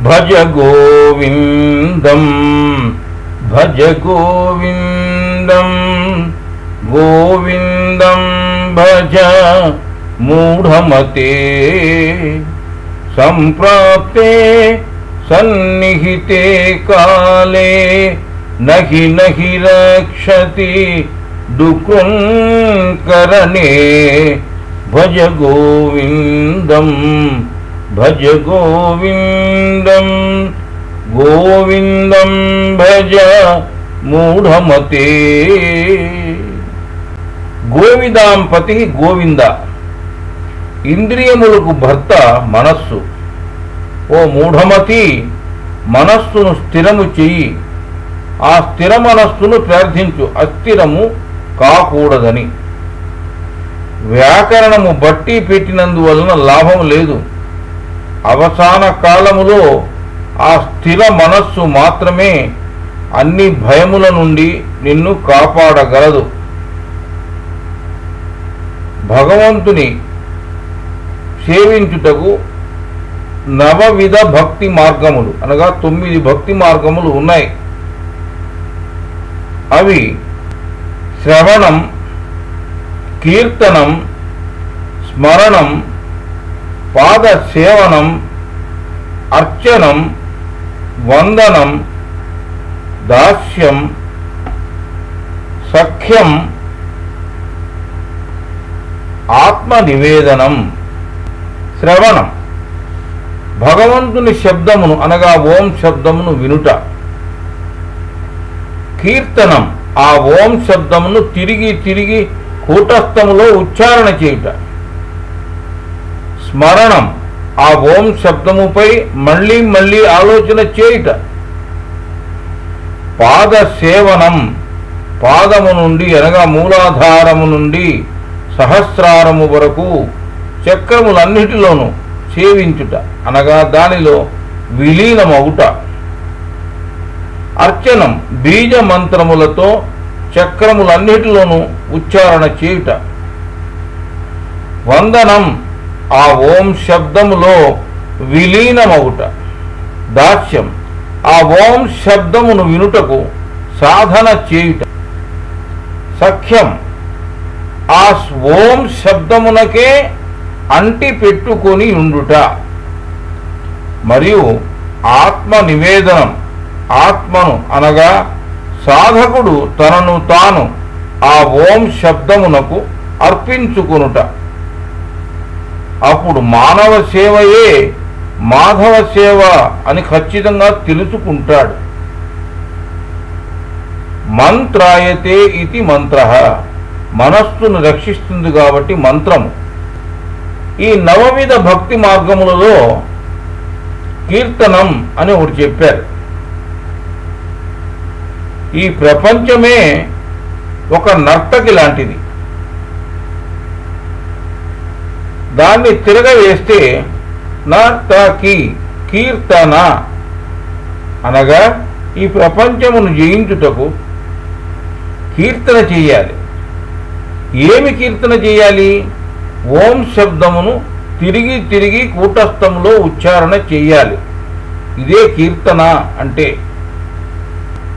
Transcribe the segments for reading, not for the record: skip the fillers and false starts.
భజ గోవిందం భజ గోవిందం గోవిందం భజ మూఢమతే సంప్రాప్తే సన్నిహితే కాలే నహి నహి రక్షతి డుకృంకరణే భజ గోవిందం భజ గోవిందం గోవిందం భజ మూఢమతే. గోవిదాంపతి గోవింద. ఇంద్రియములకు భర్త మనస్సు. ఓ మూఢమతి, మనస్సును స్థిరము చెయ్యి. ఆ స్థిర మనస్సును ప్రార్థించు, అస్థిరము కాకూడదని. వ్యాకరణము బట్టి పెట్టినందువలన లాభం లేదు. అవసాన కాలములో ఆ స్థిర మనస్సు మాత్రమే అన్ని భయముల నుండి నిన్ను కాపాడగలదు. భగవంతుని సేవించుటకు నవవిధ భక్తి మార్గములు అనగా 9 భక్తి మార్గములు ఉన్నాయి. అవి శ్రవణం, కీర్తనం, స్మరణం, పాద సేవనం, అర్చనం, వందనం, దాస్యం, సఖ్యం, ఆత్మ నివేదనం. శ్రవణం భగవంతుని శబ్దమును అనగా ఓం శబ్దమును వినుట. కీర్తనం ఆ ఓం శబ్దమును తిరిగి తిరిగి కూటస్థములో ఉచ్చారణ చేయుట. స్మరణం ఆ ఓం శబ్దముపై మళ్ళీ మళ్ళీ ఆలోచన చేయుట. పాద సేవనం పాదము నుండి అనగా మూలాధారము నుండి సహస్రారము వరకు చక్రములన్నిటిలోనూ సేవించుట అనగా దానిలో విలీనమవుట. అర్చనం బీజ మంత్రములతో చక్రములన్నిటిలోనూ ఉచ్చారణ చేయుట. వందనం ఆ ఓం శబ్దములో విలీనమవుట. దాస్యం ఆ ఓం శబ్దమును వినుటకు సాధన చేయుట. సఖ్యం ఆ ఓం శబ్దమునకే అంటి పెట్టుకొని ఉండుట. మరియు ఆత్మ నివేదనం ఆత్మను అనగా సాధకుడు తనను తాను ఆ ఓం శబ్దమునకు అర్పించుకొనుట. అప్పుడు మానవ సేవయే మాధవ సేవ అని ఖచ్చితంగా తెలుసుకుంటాడు. మంత్రాయతే ఇది మంత్ర మనస్సును రక్షిస్తుంది కాబట్టి మంత్రము. ఈ నవవిధ భక్తి మార్గములలో కీర్తనం అని ఒకటి చెప్పారు. ఈ ప్రపంచమే ఒక నర్తకి లాంటిది. దాన్ని తిరగవేస్తే నర్తకి కీర్తన అనగా ఈ ప్రపంచమును జయించుటకు కీర్తన చేయాలి. ఏమి కీర్తన చేయాలి? ఓం శబ్దమును తిరిగి తిరిగి కూటస్థంలో ఉచ్చారణ చేయాలి. ఇదే కీర్తన అంటే.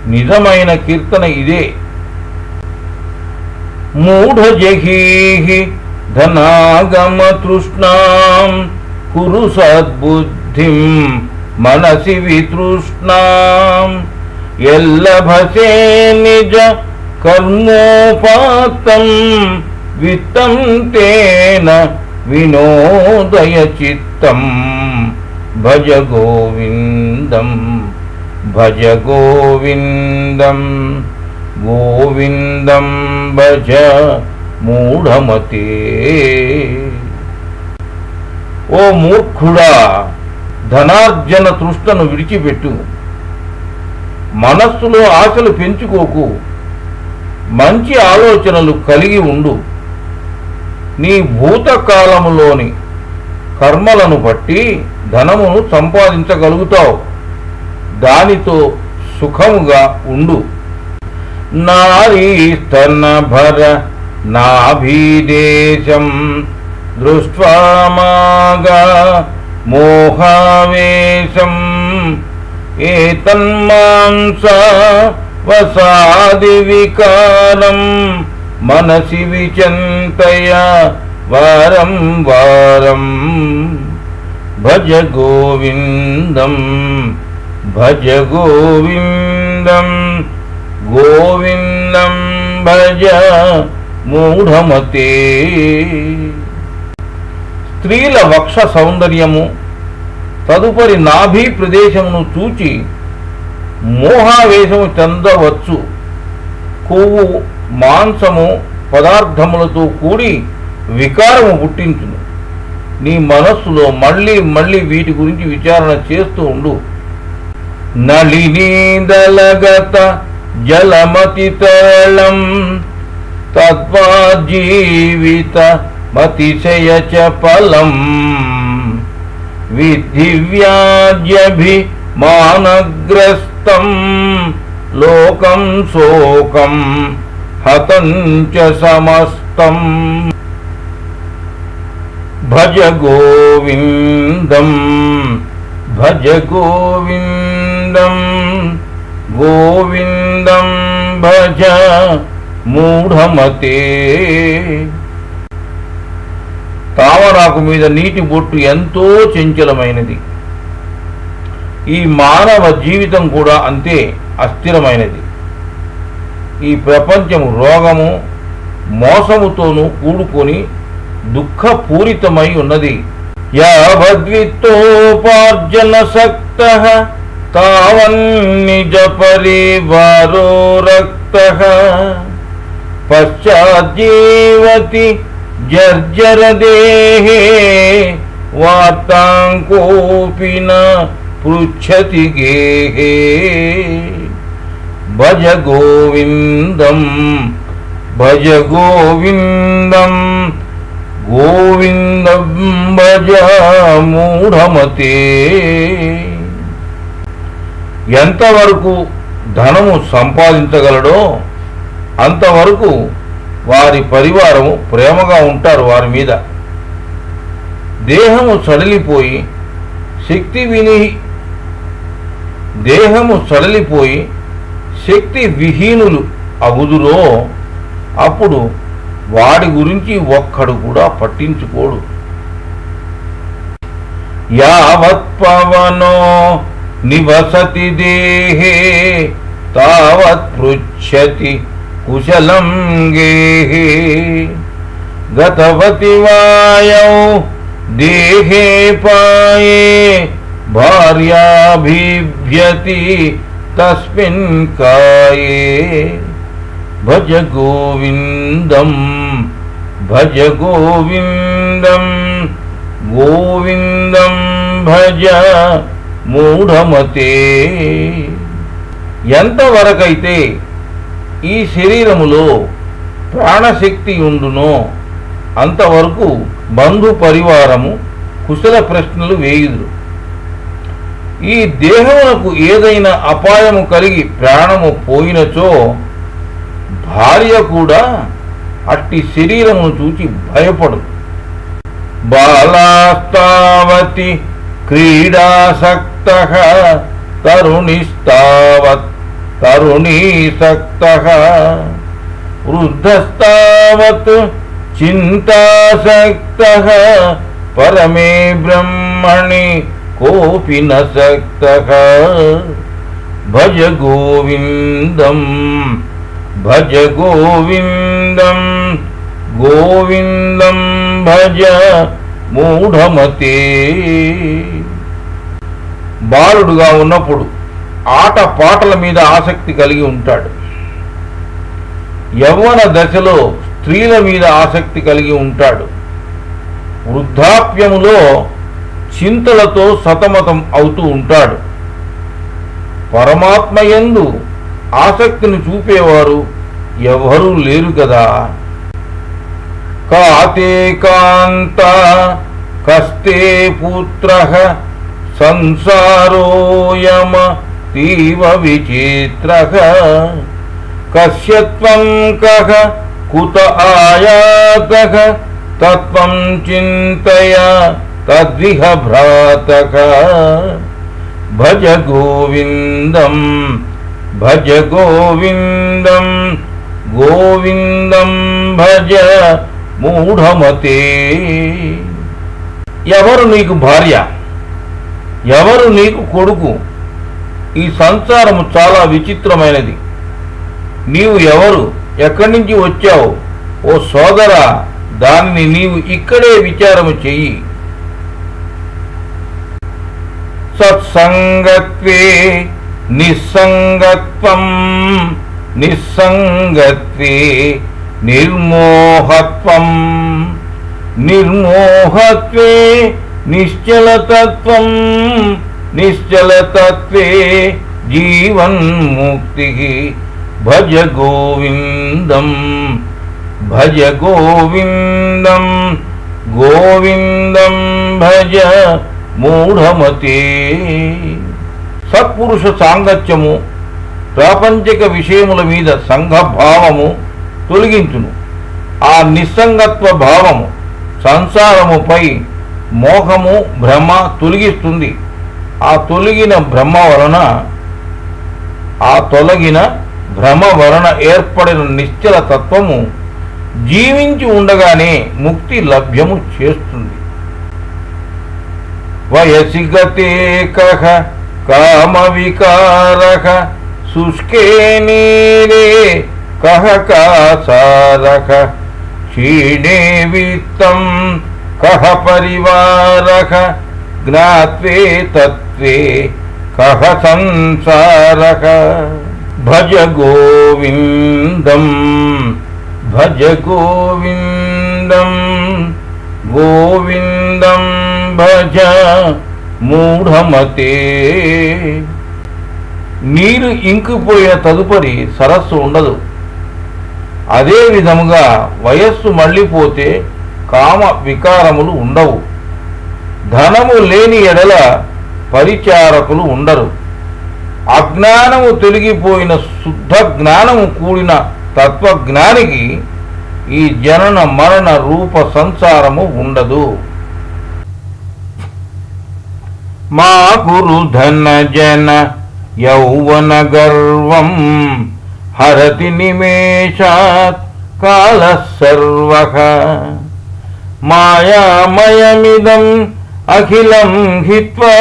నిజమైన కీర్తన ఇదే. మూఢజహీహి ధనాగమ తృష్ణాం కురు సద్బుద్ధిం మనసి వితృష్ణాం ఎల్లభసే నిజ కర్మోపాత్తం విత్తం తేన వినోదయ చిత్తం భజ గోవిందం భజ గోవిందం గోవిందం భజ మూఢమతే. ఓ మూర్ఖుడా, ధనార్జన తృష్ణను విడిచిపెట్టు. మనస్సులో ఆశలు పెంచుకోకు. మంచి ఆలోచనలు కలిగి ఉండు. నీ భూతకాలములోని కర్మలను బట్టి ధనమును సంపాదించగలుగుతావు. దానితో సుఖముగా ఉండు. నారీస్తనభర నాభీదేశం దృష్ట్వా మాగా మోహావేశం ఏతన్మాంస వసాది వికారం మనసి విచింతయ వారం వారం భజ గోవిందం భజ గోవిందం గోవిందం భజ మూఢమతే. స్త్రీల వక్ష సౌందర్యము తదుపరి నాభి ప్రదేశమును చూచి మోహావేశము చెందవచ్చు. కొవ్వు మాంసము పదార్థములతో కూడి వికారము పుట్టించును. నీ మనస్సులో మళ్ళీ మళ్ళీ వీటి గురించి విచారణ చేస్తూ ఉండు. నళినీదలగత జలమతి తరళం తద్వాజీవిత మతిశయ చపలం విద్ధి వ్యాజ్యభిమానగ్రస్తం లోకం శోకం హతం చ సమస్తం భజ గోవిందం భజ గోవిందం గోవిందం భజ మూఢమతే. తామరాకు మీద నీటి బొట్టు ఎంతో చంచలమైనది. ఈ మానవ జీవితం కూడా అంతే అస్థిరమైనది. ఈ ప్రపంచము రోగము మోసముతోనూ కూడుకొని దుఃఖపూరితమై ఉన్నది. యావద్విత్తోపార్జన సక్తః తావన్నిజ పరివారో రక్తః పశ్చాజ్జీవతి జర్జర దేహే వార్తాంకోపి న పృచ్ఛతి గేహే భజ గోవిందం భజ గోవిందం గోవిందం భజ మూఢమతే. ఎంతవరకు ధనము సంపాదించగలడో అంతవరకు వారి పరివారము ప్రేమగా ఉంటారు వారి మీద. దేహము సడలిపోయి శక్తి విహీనులు అగుదురో అప్పుడు వాడి గురించి ఒక్కడు కూడా పట్టించుకోడు. యావత్ పవనో నివసతి దేహే తావత్ పృచ్ఛతి కుశలం గేహే గతవతి వాయౌ దేహే పాయే భార్యాభిభ్యతి తస్మిన్ కాయే భజ గోవిందం భజ గోవిందం గోవిందం భజ మూఢమతే. ఎంతవరకైతే ఈ శరీరములో ప్రాణశక్తి ఉండునో అంతవరకు బంధు పరివారము కుశల ప్రశ్నలు వేయుదురు. ఈ దేహమునకు ఏదైనా అపాయము కలిగి ప్రాణము పోయినచో భార్య కూడా అట్టి శరీరమును చూచి భయపడు. బాలాస్తావతి క్రీడాసక్తః తరుణిస్తావత్ తరుణీసక్తః వృద్ధస్తావత్ చింతాసక్తః పరమే బ్రహ్మణి కోపి న సక్తః భజ గోవిందం భజ గోవిందం గోవిందం భజ మూఢమతే. బాలుడుగా ఉన్నప్పుడు ఆట పాటల మీద ఆసక్తి కలిగి ఉంటాడు. యవ్వన దశలో స్త్రీల మీద ఆసక్తి కలిగి ఉంటాడు. వృద్ధాప్యములో చింతలతో సతమతం అవుతూ ఉంటాడు. పరమాత్మయందు ఆసక్తిని చూపేవారు ఎవరూ లేరు కదా. కాతే కాంత కస్తే పుత్రః సంసారోయమ తీవ విచిత్రః కస్యత్వం కః కుత ఆయాతః తత్వం చింతయ తద్విహ భ్రాతః భజ గోవిందం భజ గోవిందం గోవిందం భజ మూఢమతే. ఎవరు నీకు భార్య, ఎవరు నీకు కొడుకు? ఈ సంసారము చాలా విచిత్రమైనది. నీవు ఎవరు, ఎక్కడి నుంచి వచ్చావు? ఓ సోదరా, దానిని నీవు ఇక్కడే విచారము చెయ్యి. సత్సంగత్వే నిస్సంగత్వం నిస్సంగత్వే నిర్మోహత్వం నిర్మోహత్వే నిశ్చలతత్వం నిశ్చలతత్వే జీవన్ముక్తి. భజ గోవిందం భజ గోవిందం గోవిందం భజ మూఢమతే. సత్పురుష సాంగత్యము ప్రాపంచిక విషయముల మీద సంఘభావము తొలగించును. ఆ నిస్సంగత్వ భావము సంసారముపై మోహము భ్రమ తొలగిస్తుంది. ఆ తొలగిన భ్రమ వలన ఏర్పడిన నిశ్చల తత్వము జీవించి ఉండగానే ముక్తి లభ్యము చేస్తుంది. వయసి గతే కః కామ వికారః శుష్కే నీరే కః కాసారః క్షీణే విత్తం కః పరివారః జ్ఞాత్వే తత్వే కః సంసారః. భజ గోవిందం భజ గోవిందం గోవిందం భజ మూఢమతే. నీరు ఇంకిపోయిన తదుపరి సరస్సు ఉండదు. అదే విధముగా వయస్సు మళ్ళీపోతే కామ వికారములు ఉండవు. ధనము లేని ఎడల పరిచారకులు ఉండరు. అజ్ఞానము తొలగిపోయిన శుద్ధ జ్ఞానము కూడిన తత్వజ్ఞానికి ఈ జనన మరణ రూప సంసారము ఉండదు. మా గురు ధన జన యౌవన గర్వం హరతి నిమేషాత్ కాల సర్వః మాయామయమిదం అఖిలం హిత్వా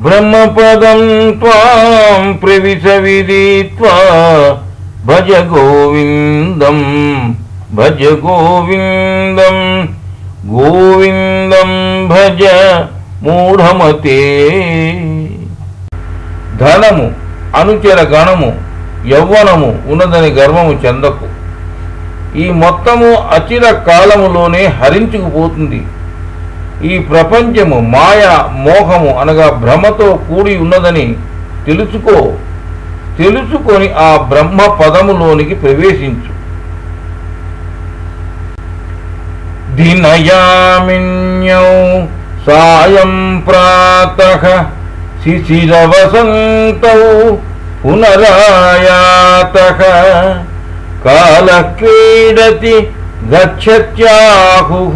బ్రహ్మపదం త్వాం ప్రవిశ విదిత్వా భజ గోవిందం భజ గోవిందం గోవిందం భజ మూఢమతే. ధనము, అనుచర గణము, యవ్వనము ఉన్నదని గర్వము చెందకు. ఈ మొత్తము అచిర కాలములోనే హరించుకుపోతుంది. ఈ ప్రపంచము మాయా మోహము అనగా భ్రమతో కూడి ఉన్నదని తెలుసుకో. తెలుసుకొని ఆ బ్రహ్మ పదములోనికి ప్రవేశించు. దినయామిన్యౌ సాయం ప్రాతః శిశిరవసంతౌ పునరాయాతః కాలః క్రీడతి గచ్చత్యాహుః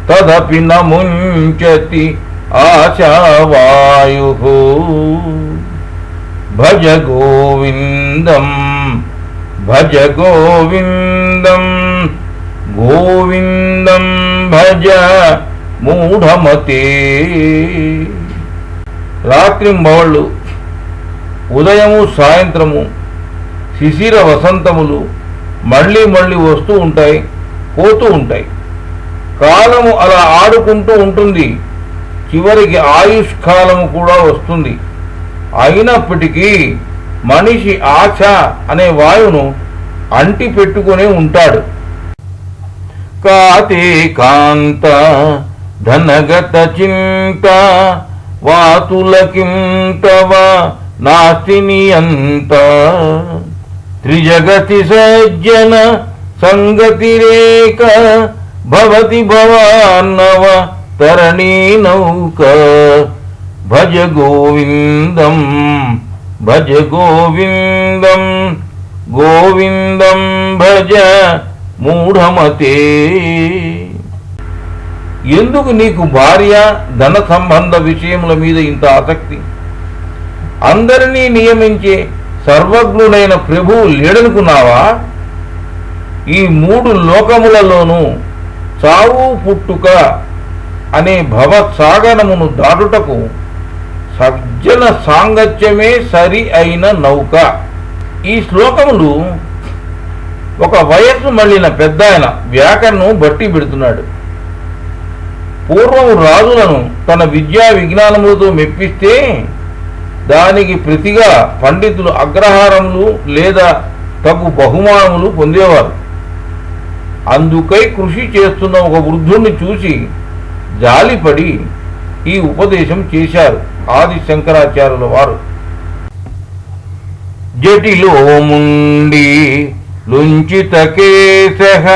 తదపి న ముంచతి ఆశావాయుః భజ గోవిందం భజ గోవిందం గోవిందం భజ మూఢమతే. రాత్రింబవళ్ళు ఉదయము సాయంత్రము శిశిర వసంతములు మళ్ళీ మళ్ళీ వస్తూ ఉంటాయి, పోతూ ఉంటాయి. కాలము అలా ఆడుకుంటూ ఉంటుంది. చివరికి ఆయుష్కాలము కూడా వస్తుంది. అయినప్పటికీ మనిషి ఆశ అనే వాయువును అంటి పెట్టుకునే ఉంటాడు. కాతే కాంత ధనగత చింత వాతులకింతవ నాస్తి నియంత త్రిజగతి సజ్జన సంగతిరేక భవతి భవాన్నవ తరణీ నౌక భజ గోవిందం భజ గోవిందం గోవిందం భజ మూఢమతే. ఎందుకు నీకు భార్య ధన సంబంధ విషయముల మీద ఇంత ఆసక్తి? అందరినీ నియమించే సర్వజ్ఞుడైన ప్రభువు లేడనుకున్నావా? ఈ మూడు లోకములలోనూ చావు పుట్టుక అనే భవసాగరమును దాటుటకు సజ్జన సాంగత్యమే సరి అయిన నౌక. ఈ శ్లోకములు ఒక వయస్సు మళ్ళిన పెద్ద ఆయన వ్యాకరణం బట్టి పెడుతున్నాడు. పూర్వము రాజులను తన విద్యా విజ్ఞానములతో మెప్పిస్తే దానికి ప్రతిగా పండితులు అగ్రహారములు లేదా తగు బహుమానములు పొందేవారు. అందుకై కృషి చేస్తున్న ఒక వృద్ధుణ్ణి చూసి జాలిపడి ఈ ఉపదేశం చేశారు ఆది శంకరాచార్యుల వారు. జటిలో ముండి లుంచిత కేశః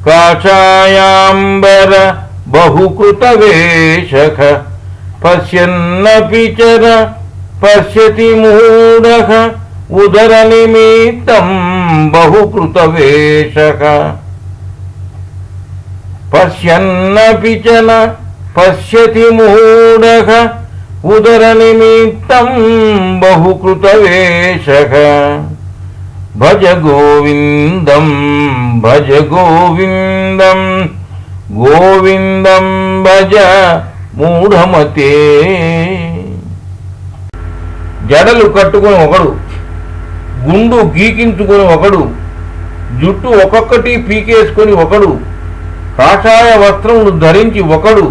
కాషాయాంబర బహుకృత వేషః పశ్యన్నపి చర పశ్యతి మూఢః ఉదర నిమిత్తం బహుకృత వేషః పశ్యన్నపి చన పశ్యతి మూఢః ఉదర నిమిత్తం బహుకృత వేషః భజ గోవిందం భజ గోవిందం గోవిందం భజ మూఢమతే. జడలు కట్టుకుని ఒకడు, గుండు గీకించుకొని ఒకడు, జుట్టు ఒక్కొక్కటి పీకేసుకొని ఒకడు, కాషాయ వస్త్రములు ధరించి ఒకడు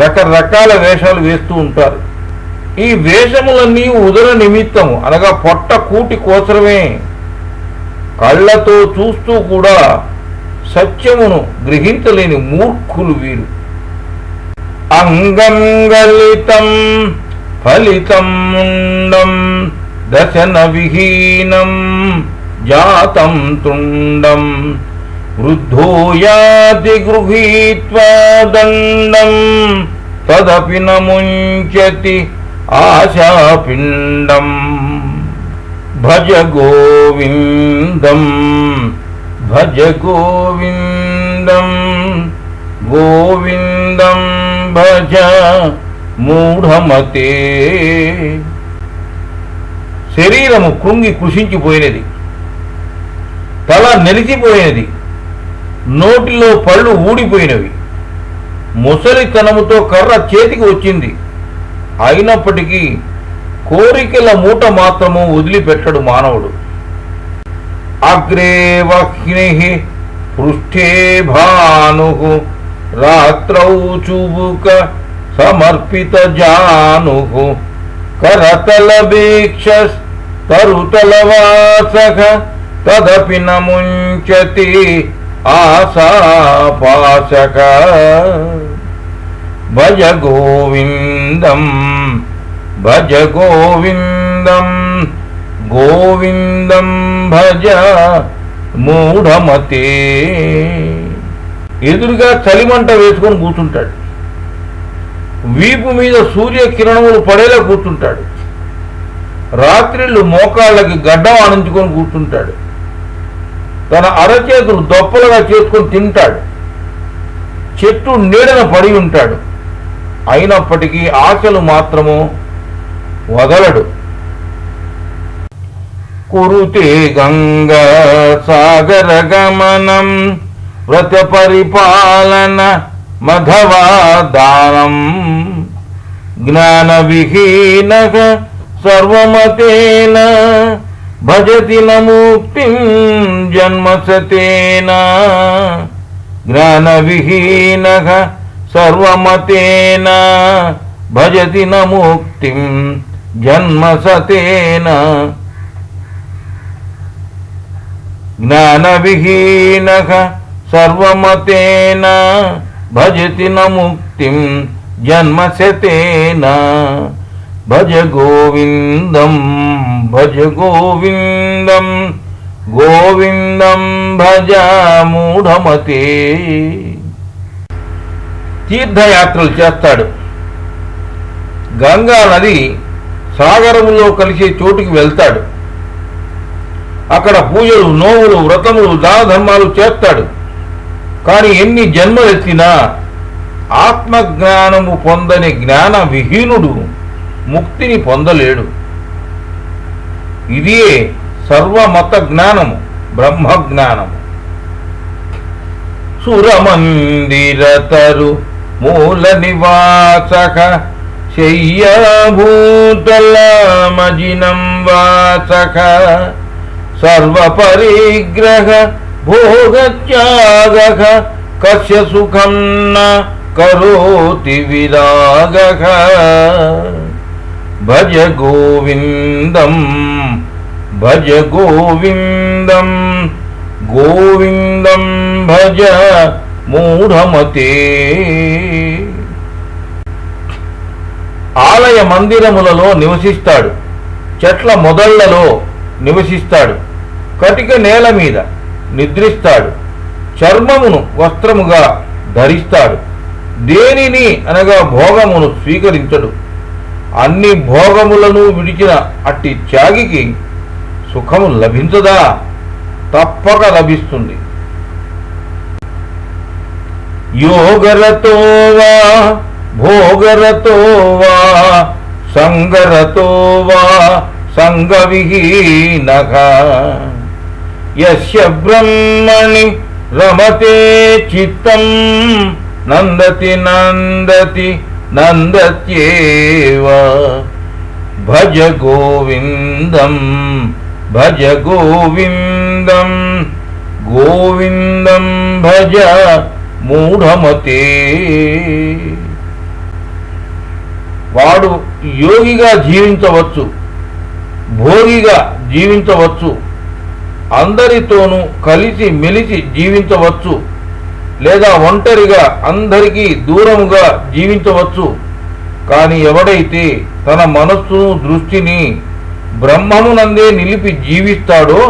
రకరకాల వేషాలు వేస్తూ ఉంటారు. ఈ వేషములన్నీ ఉదర నిమిత్తము అనగా పొట్ట కూటి కోసరమే. కళ్ళతో చూస్తూ కూడా సత్యమును గ్రహించలేని మూర్ఖులు వీరు. అంగం గలితం ఫలితం ముండం దశన విహీనం జాతం తుండం వృద్ధో యాతి గృహీత్వా దండం తదపి న ముంచతి ఆశాపిండం భజ గోవిందం భజ గోవిందం గోవిందం భజ మూఢమతే. శరీరము కృంగి కృషించిపోయినది, తల నెలిసిపోయినది, నోటిలో పళ్ళు ఊడిపోయినవి, ముసలితనముతో కర్ర చేతికి వచ్చింది. అయినప్పటికీ కోరికల మూట మాత్రము వదిలిపెట్టడు మానవుడు. అగ్రే వహ్నిః పృష్ఠే భానుః రాత్రౌ చుబుక సమర్పిత జానుః కరతల వీక్షస్ తరుతల వాసః తదపి న ముంచతి ఆశాపాశక భజ గోవిందం భజ గోవిందం గోవిందం భజ మూఢమతే. ఎదురుగా చలిమంట వేసుకొని కూర్చుంటాడు. వీపు మీద సూర్యకిరణములు పడేలా కూర్చుంటాడు. రాత్రిళ్ళు మోకాళ్ళకి గడ్డం ఆనించుకొని కూర్చుంటాడు. తన అరచేతులు దొప్పలుగా చేసుకొని తింటాడు. చెట్టు నీడన పడి ఉంటాడు. అయినప్పటికీ ఆశలు మాత్రము వదలడు. కురుతే గంగా సాగర గమనం వ్రత పరిపాలన మధవాదానం జ్ఞాన విహీన సర్వమతేన భజతి న ముక్తిం జన్మసతేన జ్ఞాన విహీన సర్వమతేన భజతి న ముక్తిం జన్మసతేన జ్ఞాన విహీన సర్వమతేన భజతి న ముక్తిం జన్మశతేన భజ గోవిందం భజ గోవిందం గోవిందం భజ మూఢమతే. తీర్థయాత్రలు చేస్తాడు. గంగా నది సాగరములో కలిసే చోటుకి వెళ్తాడు. అక్కడ పూజలు, నోవులు, వ్రతములు, దాన ధర్మాలు చేస్తాడు. కానీ ఎన్ని జన్మలెత్తినా ఆత్మజ్ఞానము పొందని జ్ఞాన విహీనుడు ముక్తిని పొందలేడు. ఇదే సర్వమత జ్ఞానము, బ్రహ్మజ్ఞానము. సురమందిరతరు మూల నివాసక శయ్యాభూతలమజినం వాసక సర్వపరిగ్రహ భోగత్యాగః కస్య సుఖం న కరోతి విరాగః భజ గోవిందం భజ గోవిందం గోవిందం భజ మూఢమతే. ఆలయ మందిరములలో నివసిస్తాడు. చెట్ల మొదళ్లలో నివసిస్తాడు. కటిక నేల మీద నిద్రిస్తాడు. చర్మమును వస్త్రముగా ధరిస్తాడు. దేనిని అనగా భోగమును స్వీకరించడు. అన్ని భోగములను విడిచిన అట్టి త్యాగికి సుఖము లభించదా? తప్పక లభిస్తుంది. యోగరతో వా భోగరతో వా సంగరతో వా సంగవిహీనః యస్య బ్రహ్మణి రమతే చిత్తం నందతి నందతి నందత్యేవ భజ గోవిందం భజ గోవిందం గోవిందం భజ మూఢమతే. వాడు యోగిగా జీవించవచ్చు, భోగిగా జీవించవచ్చు, అందరితోనూ కలిసి మెలిసి జీవించవచ్చు, లేదా ఒంటరిగా అందరికీ దూరముగా జీవించవచ్చు. కానీ ఎవడైతే తన మనస్సును, దృష్టిని బ్రహ్మమునందే నిలిపి జీవిస్తాడో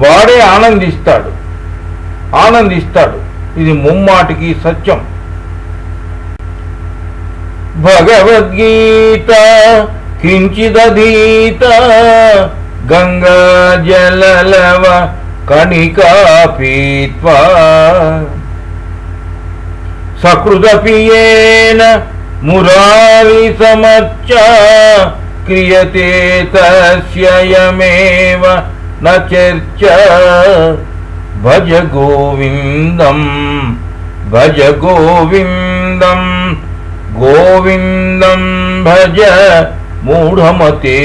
వాడే ఆనందిస్తాడు. ఇది ముమ్మాటికి సత్యం. భగవద్గీత కించిదధీత గంగా జలలవ కణికా పీత్వా సకృదపియేన మురారి సమర్చ క్రియతే తస్యయమేవ న చర్చ భజ గోవిందం భజ గోవిందం గోవిందం భజ మూఢమతే.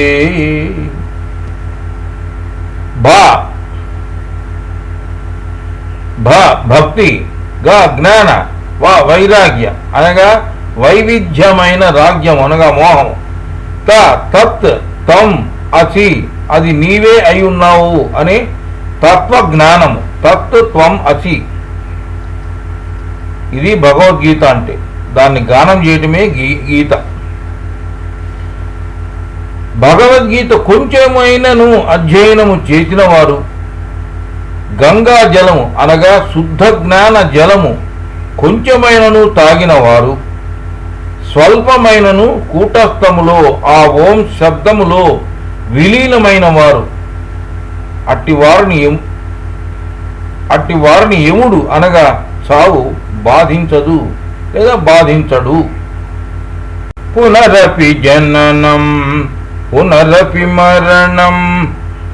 భక్తి, గా జ్ఞాన, వా వైరాగ్య అనగా వైవిధ్యమైన రాగ్యం అనగా మోహము, తత్ తం అసి అది నీవే అయి ఉన్నావు అనే తత్వజ్ఞానము, తత్ త్వం అసి. ఇది భగవద్గీత అంటే. దాన్ని గానం చేయటమే గీత. భగవద్గీత కొంచెమైనను అధ్యయనము చేసిన వారు గంగా జలము అనగా శుద్ధ జ్ఞాన జలము కొంచెమైనను తాగిన వారు, స్వల్పమైనను కూటస్థములో ఆ ఓం శబ్దములో విలీనమైన వారు, అట్టి వారిని యముడు అనగా చావు బాధించదు లేదా బాధించడు. పునరపి జననం పునరపి మరణం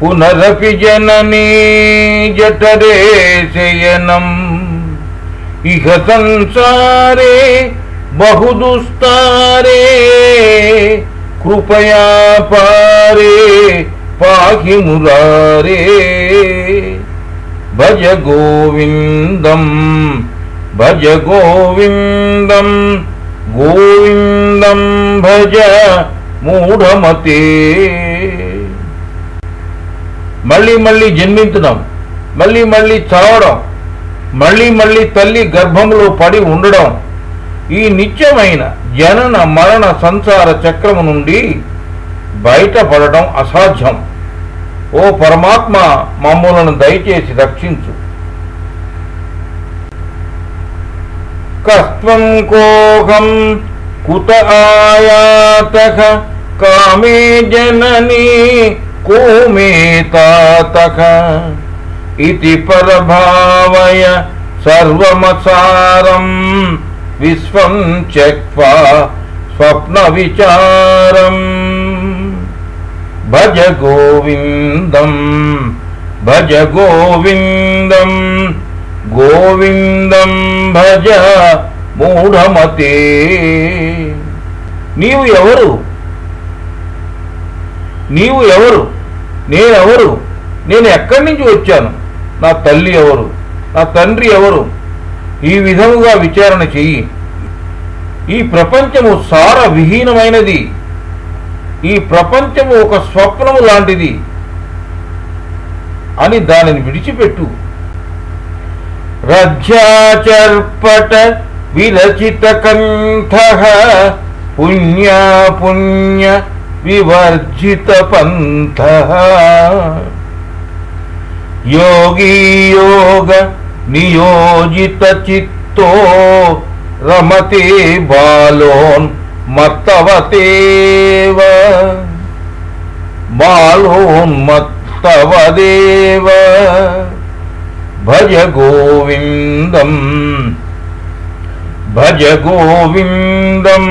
పునరపి జననీ జఠరే శయనం ఇహ సంసారే బహుదుస్తారే కృపయా పారే పాహి మురారే భజ గోవిందం భజ గోవిందం గోవిందం భజ మూఢమతే. మళ్ళీ మళ్ళీ జన్మించడం, మళ్ళీ మళ్ళీ చావడం, మళ్ళీ మళ్ళీ తల్లి గర్భంలో పడి ఉండడం, ఈ నిత్యమైన జనన మరణ సంసార చక్రము నుండి బయటపడటం అసాధ్యం. ఓ పరమాత్మ, మమ్ములను దయచేసి రక్షించు. కస్త్వం కోహం కుత ఆయాతః కామే జననీ కో మే తాతః ఇతి పరభావయ సర్వమసారం విశ్వం త్యక్త్వా స్వప్న విచారం భజ గోవిందం భజ గోవిందం గోవిందం భజ మూఢమతే. నీవు ఎవరు? నీవు ఎవరు? నేనెవరు? నేను ఎక్కడి నుంచి వచ్చాను? నా తల్లి ఎవరు? నా తండ్రి ఎవరు? ఈ విధముగా విచారణ చెయ్యి. ఈ ప్రపంచము సార విహీనమైనది. ఈ ప్రపంచము ఒక స్వప్నము లాంటిది అని దానిని విడిచిపెట్టు. రజ్యాచర్పట విరచిత కంఠః పుణ్యా పుణ్య వివర్జిత పంథః యోగీ యోగ నియోజిత చిత్తో రమతే బాలోన్ మత్తవతేవ బాలోన్మత్తవదేవ భజ గోవిందం భజ గోవిందం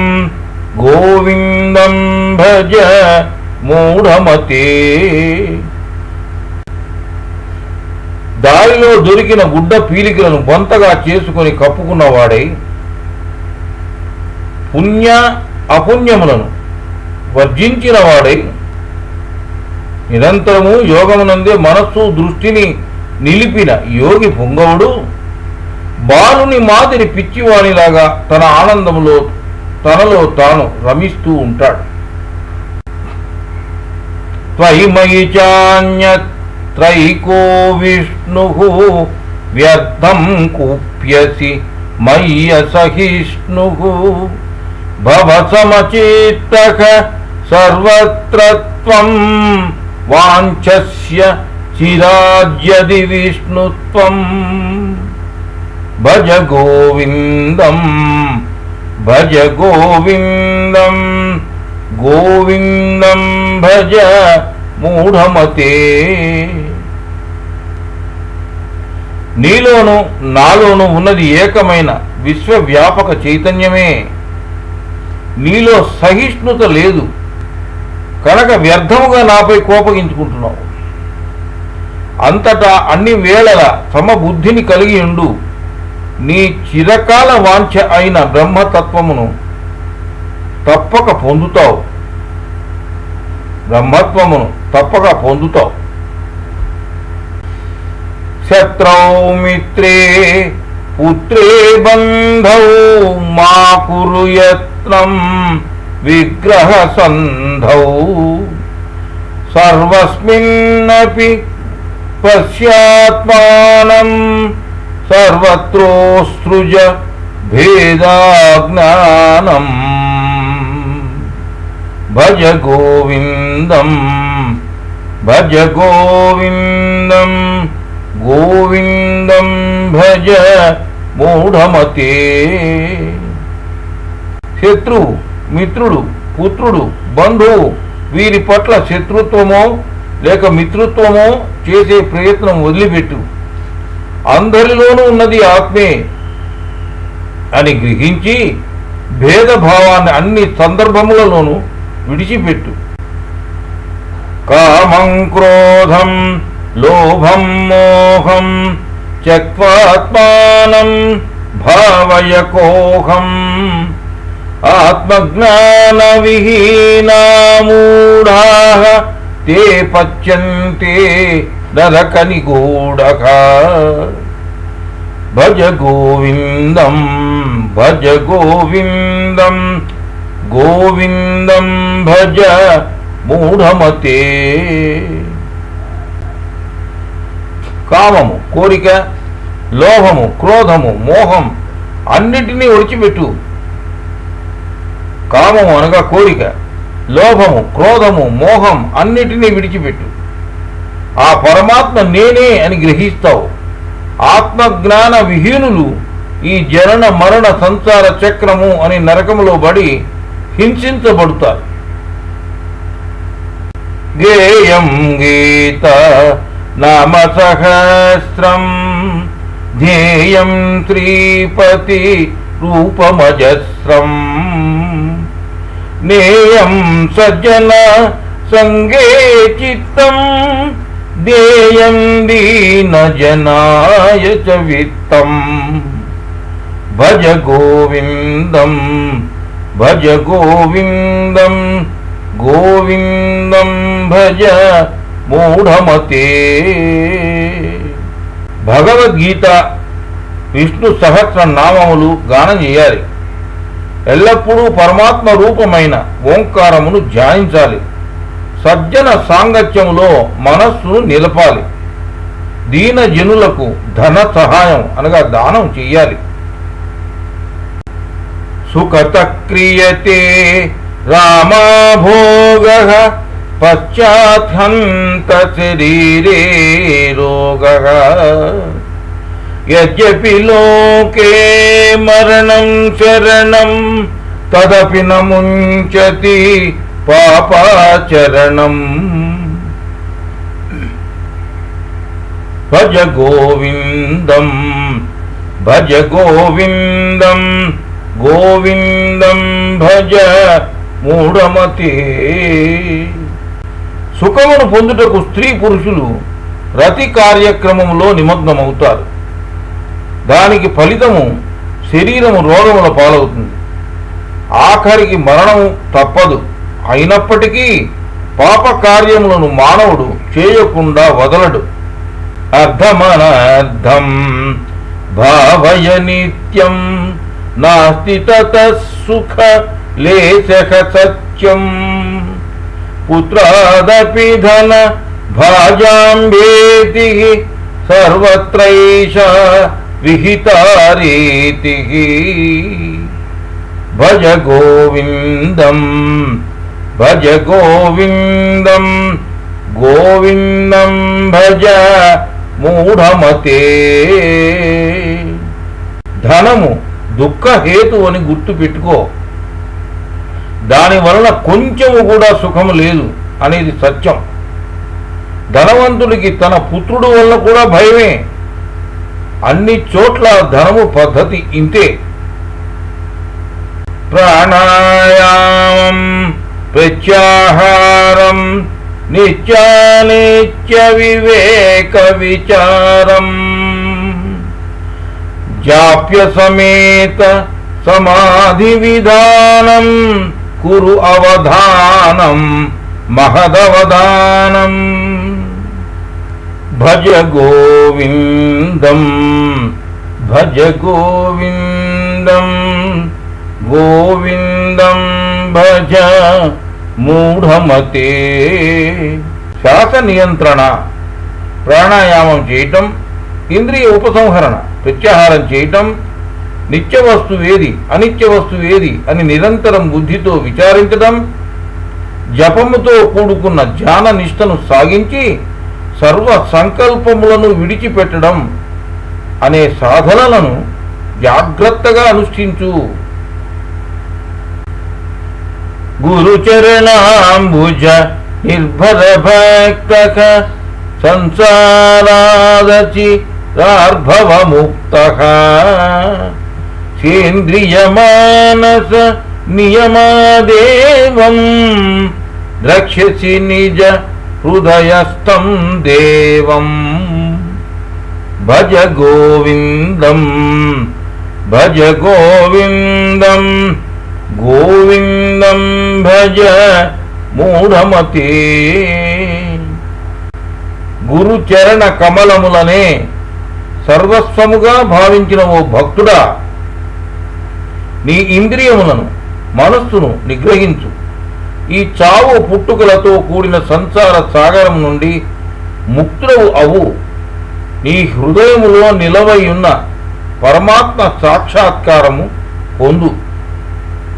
గోవిందం భజ మూఢమతే. దారిలో దొరికిన గుడ్డ పీలికలను బొంతగా చేసుకొని కప్పుకున్నవాడై పుణ్య అపుణ్యములను వర్జించిన వాడై నిరంతరము యోగమునందే మనస్సు దృష్టిని నిలిపిన యోగి పుంగవుడు బాలుని మాదిరి పిచ్చివాణిలాగా తన ఆనందములో తనలో తాను రమిస్తూ ఉంటాడు. త్వయిమయి చాన్యత్రైకో విష్ణుః వ్యర్థం కూప్యసి మయ్య సహిష్ణుః భవ సమచిత్తః సర్వత్ర త్వం వాంఛస్య చిరాజ్యది విష్ణుత్వం భజ గోవిందం భజ గోవిందం గోవిందం భజ మూఢమతే. నీలోను నాలోను ఉన్నది ఏకమైన విశ్వవ్యాపక చైతన్యమే. నీలో సహిష్ణుత లేదు కనుక వ్యర్థముగా నాపై కోపగించుకుంటున్నావు. అంతటా అన్ని వేళల సమబుద్ధిని కలిగి ఉండు. నీ చిరకాల వాంఛ అయిన బ్రహ్మతత్వమును తప్పక పొందుతావు. బ్రహ్మత్వమును తప్పక పొందుతావు. శత్రౌ మిత్రే పుత్రే బంధౌ మా కురు యత్నం విగ్రహ సంధౌ సర్వస్మిన్నపి పశ్యాత్మానం సర్వత్రోసృజ భేదాజ్ఞానం భజ గోవిందం భజ గోవిందం గోవిందం భజ మూఢమతే. శత్రువు, మిత్రుడు, పుత్రుడు, బంధువు వీరి పట్ల శత్రుత్వమో లేక మిత్రుత్వమో చేసే ప్రయత్నం వదిలిపెట్టు. అందరిలోనూ ఉన్నది ఆత్మే అని గ్రహించి భేదభావాన్ని అన్ని సందర్భములలోనూ విడిచిపెట్టు. కామం క్రోధం లోభం మోహం త్యక్త్వాత్మానం భావయకోహం ఆత్మజ్ఞాన విహీనా మూఢాః తే పచ్యంతే నరక నిగూఢః. భజ గోవిందం భజ గోవిందం గోవిందం భజ మూఢమతే. కామము కోరిక, లోభము క్రోధము మోహం అన్నిటినీ ఒడిచిపెట్టు. కామము అనగా కోరిక, లోభము క్రోధము మోహం అన్నిటినీ విడిచిపెట్టు. ఆ పరమాత్మ నేనే అని గ్రహిస్తావు. ఆత్మజ్ఞాన విహీనులు ఈ జనన మరణ సంసార చక్రము అని నరకములో పడి హింసించబడతారు. గేయం గీత నామ సహస్రం ధ్యేయం శ్రీపతి రూపమజస్రం నేయం సజ్జన సంగే చిత్తం దేయం దీన జనాయ చ విత్తం. భజ గోవిందం భజ గోవిందం గోవిందం భజ మూఢమతే. భగవద్గీత విష్ణు సహస్ర నామములు గానం చేయాలి. ఎల్లప్పుడూ పరమాత్మ రూపమైన ఓంకారమును ధ్యానించాలి. సజ్జన సాంగత్యములో మనస్సును నిలపాలి. దీన జనులకు ధన సహాయం అనగా దానం చెయ్యాలి. సుఖత క్రియతే రామభోగః పశ్చాత్హంత శరీరే రోగః. యద్యపి లోకే మరణం శరణం తదపి న ముంచతి పాపాచరణం. భజ గోవిందం భజ గోవిందం గోవిందం భజ మూఢమతే. సుఖమును పొందుటకు స్త్రీ పురుషులు రతి కార్యక్రమములో నిమగ్నమవుతారు. దానికి ఫలితము శరీరము రోగముల పాలవుతుంది. ఆఖరికి మరణము తప్పదు. అయినప్పటికీ పాప కార్యములను మానవుడు చేయకుండా వదలడు. అర్థమనర్థం భావయ నిత్యం నాస్తి తతః సుఖ లేశః సత్యం. పుత్రాదపి ధన భాజాంబేతి సర్వత్రైష విహితారీతి. భజ గోవిందం భజ గోవిందం గోవిందం భజ మూఢమతే. ధనము దుఃఖహేతు అని గుర్తు పెట్టుకో. దాని వలన కొంచెము కూడా సుఖము లేదు అనేది సత్యం. ధనవంతుడికి తన పుత్రుడు వలన కూడా భయమే. అన్ని చోట్ల ధనము పద్ధతి ఇంతే. ప్రాణాయామం ప్రత్యాహారం నిత్యానిత్య వివేక విచారం. జాప్య సమేత సమాధి విధానం కురు అవధానం మహదవధానం. భజ గోవిందం భజ గోవిందం గోవిందం భజ మూఢమతే. శ్వాస నియంత్రణ, ప్రాణాయామం చేయటం, ఇంద్రియ ఉపసంహరణ, ప్రత్యాహారం చేయటం, నిత్య వస్తువేది అనిత్య వస్తువేది అని నిరంతరం బుద్ధితో విచారించడం, జపముతో కూడుకున్న ధ్యాన నిష్టను సాగించి సర్వ సంకల్పములను విడిచిపెట్టడం అనే సాధనలను జాగ్రత్తగా అనుష్ఠించు. గురుచరణాంబుజ నిర్భర భక్తః సంసారాదచి రార్భవ ముక్తః సేంద్రియ మానస నియమాదేవం ద్రక్ష్యసి నిజ హృదయస్థం దేవం. భజ గోవిందం భజ గోవిందం గోవిందం భజ మూఢమతే. గురు చరణ కమలములనే సర్వస్వముగా భావించిన ఓ భక్తుడా, నీ ఇంద్రియములను మనస్సును నిగ్రహించు. ఈ చావు పుట్టుకలతో కూడిన సంసార సాగరం నుండి ముక్తుడవు అవు. నీ హృదయములో నిలవై ఉన్న పరమాత్మ సాక్షాత్కారము పొందు.